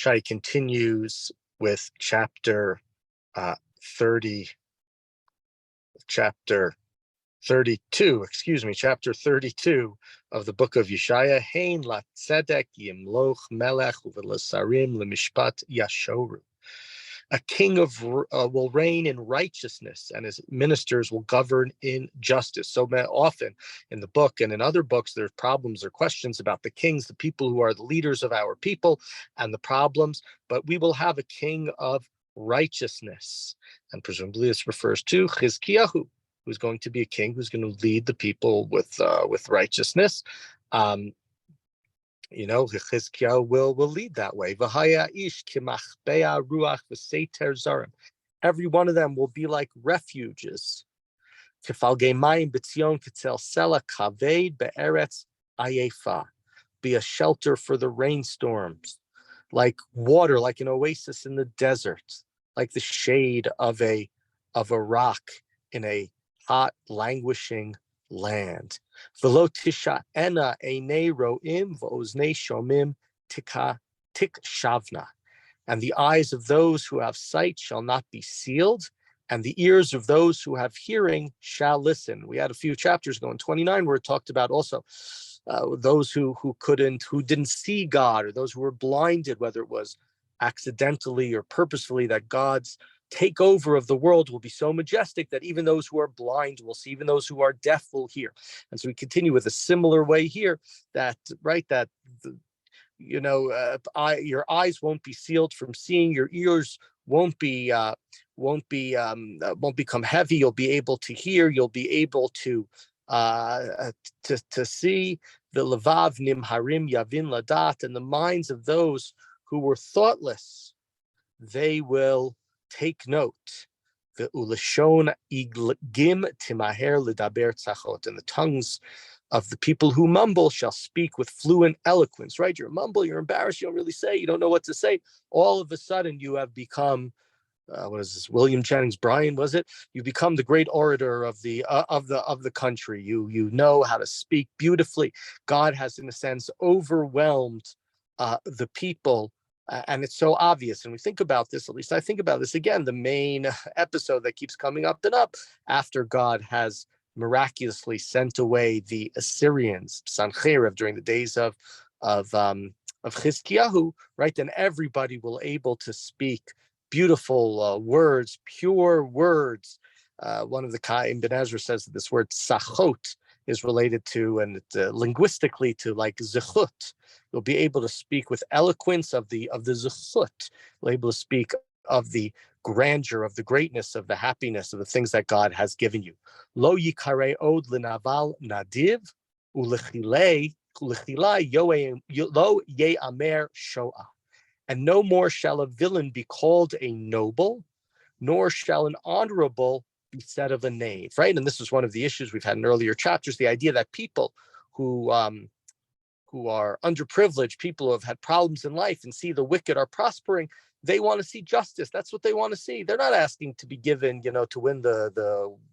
Yeshayah continues with chapter 32, chapter 32 of the book of Yeshayah. Hein la tzedek yimloch melech uvelosarim lemishpat yashoru. A king will reign in righteousness, and his ministers will govern in justice. So often in the book and in other books, there's problems or questions about the kings, the people who are the leaders of our people, and the problems. But we will have a king of righteousness, and presumably this refers to Chizkiyahu, who's going to be a king who's going to lead the people with righteousness. Chizkiyahu will lead that way. Every one of them will be like refuges. Be a shelter for the rainstorms, like water, like an oasis in the desert, like the shade of a rock in a hot, languishing land. And the eyes of those who have sight shall not be sealed, and the ears of those who have hearing shall listen. We had a few chapters ago in 29 where it talked about also those who didn't see God, or those who were blinded, whether it was accidentally or purposefully, that God's takeover of the world will be so majestic that even those who are blind will see, even those who are deaf will hear. And so we continue with a similar way here, your eyes won't be sealed from seeing, your ears won't become heavy. You'll be able to hear. You'll be able to see. The levav nimharim yavin ladat, and the minds of those who were thoughtless, they will take note. The ulashon igim timaher lidaber tzachot, and the tongues of the people who mumble shall speak with fluent eloquence. Right? You're mumble, you're embarrassed, you don't really say, you don't know what to say. All of a sudden, you have become William Jennings Bryan, was it? You become the great orator of the country. You know how to speak beautifully. God has, in a sense, overwhelmed the people. And it's so obvious. And we think about this, at least I think about this again, the main episode that keeps coming up and up after God has miraculously sent away the Assyrians, Sancherib, during the days of Chizkiyahu, right? Then everybody will able to speak beautiful words, pure words. One of the Ibn Ezra says that this word sachot is related to, and linguistically, to like zechut. You'll be able to speak with eloquence of the zechut. You'll be able to speak of the grandeur, of the greatness, of the happiness, of the things that God has given you. Lo yikare od linaval nadiv ulechilei lo ye'amer shoah. And no more shall a villain be called a noble, nor shall an honorable be said of a knave, right? And this is one of the issues we've had in earlier chapters, the idea that people who are underprivileged, people who have had problems in life and see the wicked are prospering, they want to see justice. That's what they want to see. They're not asking to be given, to win the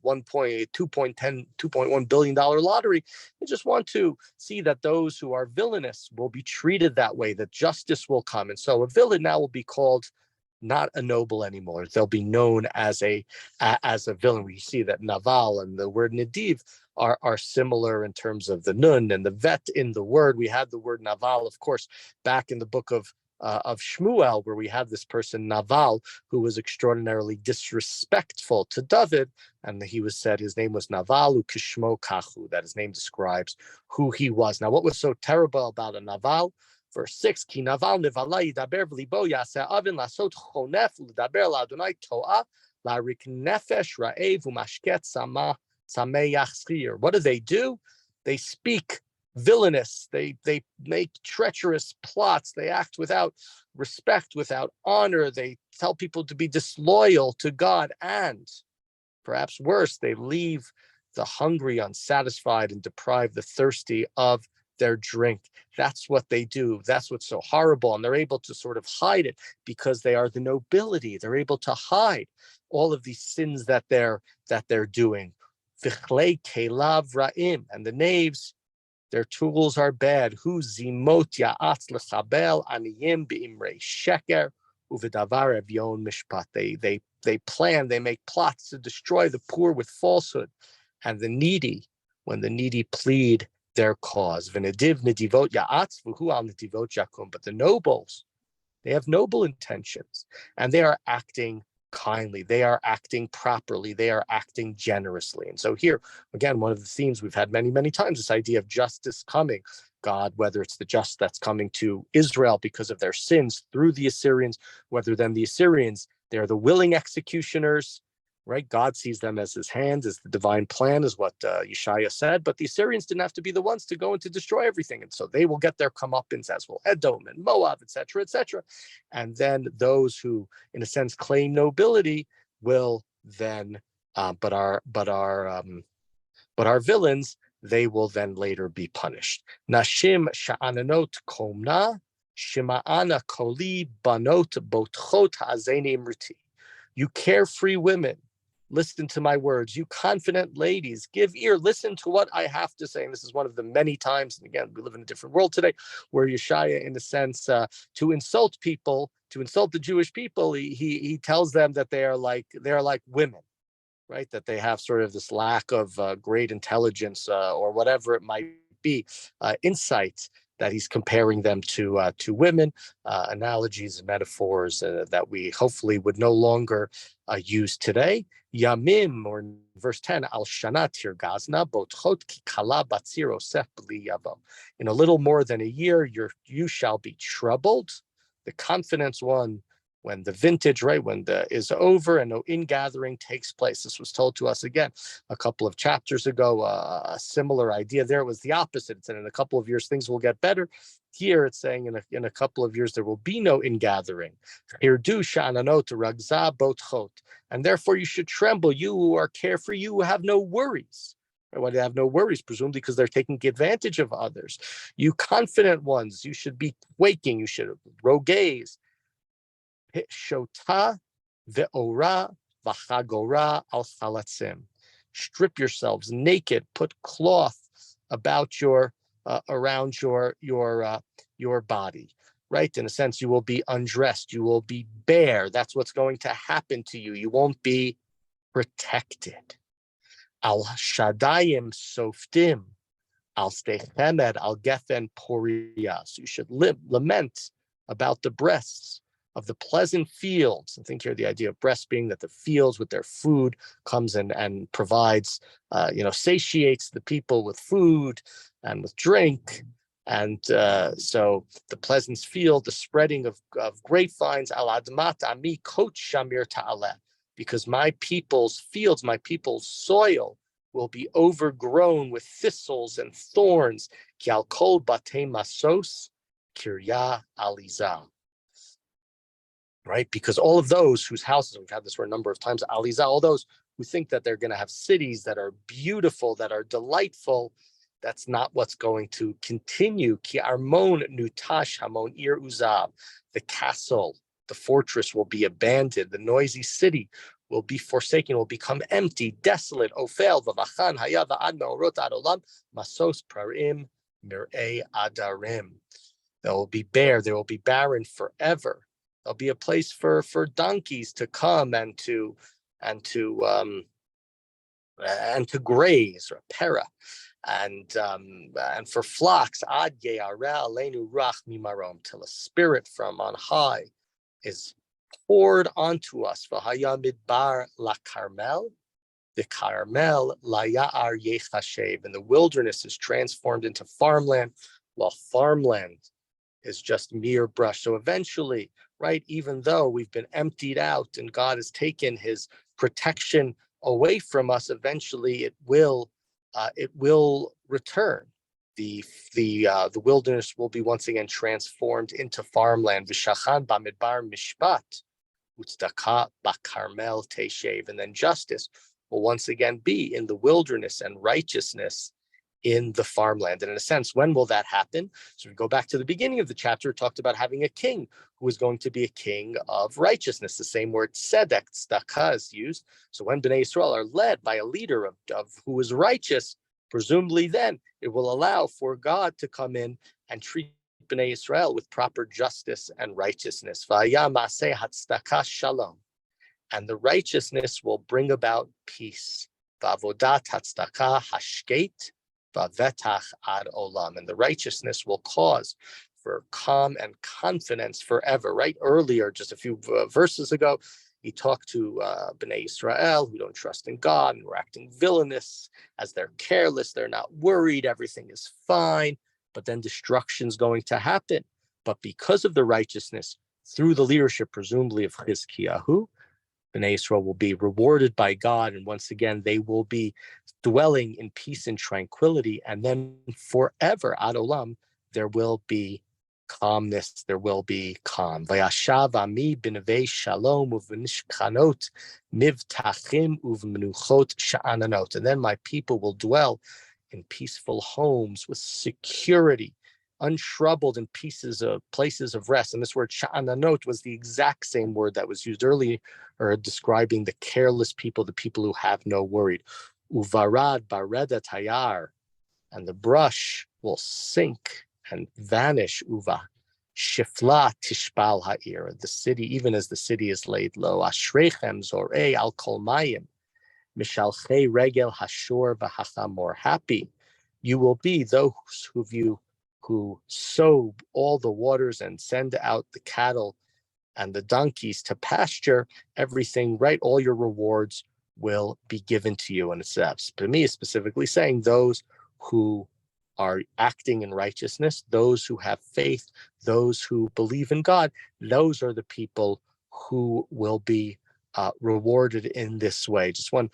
$2.1 billion lottery. They just want to see that those who are villainous will be treated that way, that justice will come. And so a villain now will be called not a noble anymore. They'll be known as a villain. We see that naval and the word nadiv are similar in terms of the nun and the vet in the word. We had the word naval, of course, back in the book of Shmuel, where we have this person Naval, who was extraordinarily disrespectful to David, and he was said his name was Navalu Kishmo Kachu, that his name describes who he was. Now, what was so terrible about a Naval? Verse 6, Ki Naval Nivala yidaber v'libo yaseh avin lasot chonef l'daber la'adonai to'ah la'rik nefesh ra'ev u'mashket sameyach schir. What do? They speak villainous, they make treacherous plots, they act without respect, without honor, they tell people to be disloyal to God, and perhaps worse, they leave the hungry unsatisfied and deprive the thirsty of their drink. That's what they do. That's what's so horrible, and they're able to sort of hide it because they are the nobility. They're able to hide all of these sins that they're doing. Vichlei kelav ra'im, and the knaves Their tools are bad. Hu zimot ya'atz lechabel aniyim beimrei sheker uvedavar evyon mishpat. They plan, they make plots to destroy the poor with falsehood, and the needy, when the needy plead their cause. V'nediv nedivot ya'atz v'hu al nedivot yakum. But the nobles, they have noble intentions, and they are acting kindly. They are acting properly. They are acting generously. And so here, again, one of the themes we've had many, many times, this idea of justice coming. God, whether it's the justice that's coming to Israel because of their sins through the Assyrians, whether then the Assyrians, they're the willing executioners, right? God sees them as his hands, as the divine plan, is what Yeshayah said. But the Assyrians didn't have to be the ones to go and to destroy everything. And so they will get their comeuppance, as will Edom and Moab, etc., etc. And then those who, in a sense, claim nobility will then, but our villains, they will then later be punished. Nashim sha'ananot komna, shima'ana koli banot botchot ha'azeni imriti. You carefree women, listen to my words. You confident ladies, give ear, listen to what I have to say. And this is one of the many times, and again, we live in a different world today, where Yeshayah, in a sense, to insult people, to insult the Jewish people, he tells them that they're like women, right? That they have sort of this lack of great intelligence or whatever it might be, insight, that he's comparing them to women, analogies and metaphors that we hopefully would no longer use today. Yamim, or in verse 10, al shana tirgazna botchot ki kala batzir osef b'li yavo. In a little more than a year, you shall be troubled. The confidence one, when the vintage, right, when is over and no ingathering takes place. This was told to us again a couple of chapters ago. A similar idea there was the opposite. It said in a couple of years things will get better. Here it's saying in a couple of years there will be no ingathering. Irdu sha'ananot ragza botchot. And therefore you should tremble, you who are carefree, you who have no worries. Why they have no worries? Presumably because they're taking advantage of others. You confident ones, you should be quaking, you should rogaze. Shota ve'ora v'chagora al chalatzim. Strip yourselves naked. Put cloth about around your body. Right? In a sense, you will be undressed. You will be bare. That's what's going to happen to you. You won't be protected. Al shadayim softim. Al stechemed al gefen porias. You should lament about the breasts of the pleasant fields. I think here the idea of breasts being that the fields with their food comes and provides, satiates the people with food and with drink. And so the pleasant field, the spreading of grapevines, al admat ami kot shamir ta'aleh, because my people's fields, my people's soil will be overgrown with thistles and thorns. Ki al kol batei masos kirya alizah. Right? Because all of those whose houses, we've had this for a number of times, alizah, all those who think that they're going to have cities that are beautiful, that are delightful, that's not what's going to continue. Ki armon nutash hamon ir uzab. The castle, the fortress will be abandoned. The noisy city will be forsaken, will become empty, desolate. Ofel v'vachan haya v'ad me'orot ad olam masos prarim mir'ei adarim. They will be bare. They will be barren forever. There'll be a place for donkeys to come and to graze, or pera, and for flocks, ad ye'areh aleinu rach mimarom, till a spirit from on high is poured onto us. V'haya midbar la Carmel, the Carmel la ya'ar yechashev, and the wilderness is transformed into farmland, while farmland is just mere brush. So eventually, right, even though we've been emptied out and God has taken his protection away from us, eventually it will return. The wilderness will be once again transformed into farmland. V'shachan bamidbar mishpat utzdaka bakarmel teshev, and then justice will once again be in the wilderness and righteousness in the farmland. And in a sense, when will that happen? So we go back to the beginning of the chapter. It talked about having a king who is going to be a king of righteousness. The same word tzedek, tzedakah, is used. So when Bnei Yisrael are led by a leader of who is righteous, Presumably then it will allow for God to come in and treat Bnei Israel with proper justice and righteousness. V'haya ma'aseh hatzdaka shalom. And the righteousness will bring about peace. V'avodat hatzdaka hashket v'vetach ad olam. And the righteousness will cause for calm and confidence forever. Right earlier, just a few verses ago, he talked to Bnei Israel who don't trust in God and were acting villainous, as they're careless, they're not worried, everything is fine, but then destruction's going to happen. But because of the righteousness, through the leadership, presumably of Chizkiyahu, Bnei Israel will be rewarded by God, and once again, they will be dwelling in peace and tranquility, and then forever, ad olam, there will be calmness, there will be calm. Vayashav ami b'nevei shalom uv'nishkanot mivtachim uv'menuchot sha'ananot. And then my people will dwell in peaceful homes with security, untroubled in places of rest. And this word sha'ananot was the exact same word that was used earlier, describing the careless people, the people who have no worry. Uvarad bareda tayar, and the brush will sink and vanish. Uva shifla tishbal ha'ir, the city, even as the city is laid low. Ashrechem zorei al kol mayim mishalchei regel hashor v'hachamor. Happy you will be those who sow all the waters and send out the cattle and the donkeys to pasture. Everything, right? All your rewards will be given to you. And it's to me, specifically saying those who are acting in righteousness, those who have faith, those who believe in God, those are the people who will be rewarded in this way. Just one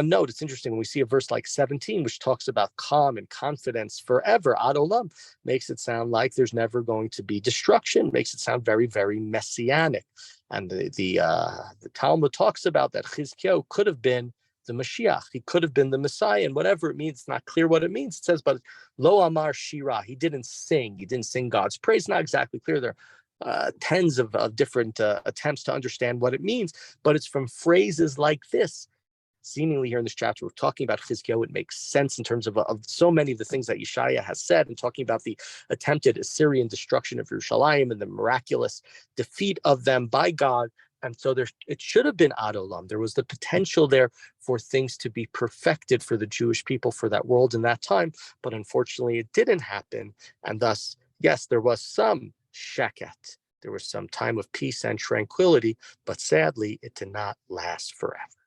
note, it's interesting when we see a verse like 17, which talks about calm and confidence forever, ad olam, makes it sound like there's never going to be destruction, makes it sound very, very messianic. And the Talmud talks about that Chizkiyahu could have been the Mashiach, he could have been the Messiah, and whatever it means, it's not clear what it means. It says, but lo amar shira, he didn't sing God's praise. Not exactly clear. There are tens of different attempts to understand what it means, but it's from phrases like this. Seemingly here in this chapter, we're talking about Chizkiyahu. It makes sense in terms of so many of the things that Yeshayah has said, and talking about the attempted Assyrian destruction of Yerushalayim and the miraculous defeat of them by God. And so it should have been ad olam. There was the potential there for things to be perfected for the Jewish people, for that world in that time. But unfortunately, it didn't happen. And thus, yes, there was some sheket. There was some time of peace and tranquility, but sadly, it did not last forever.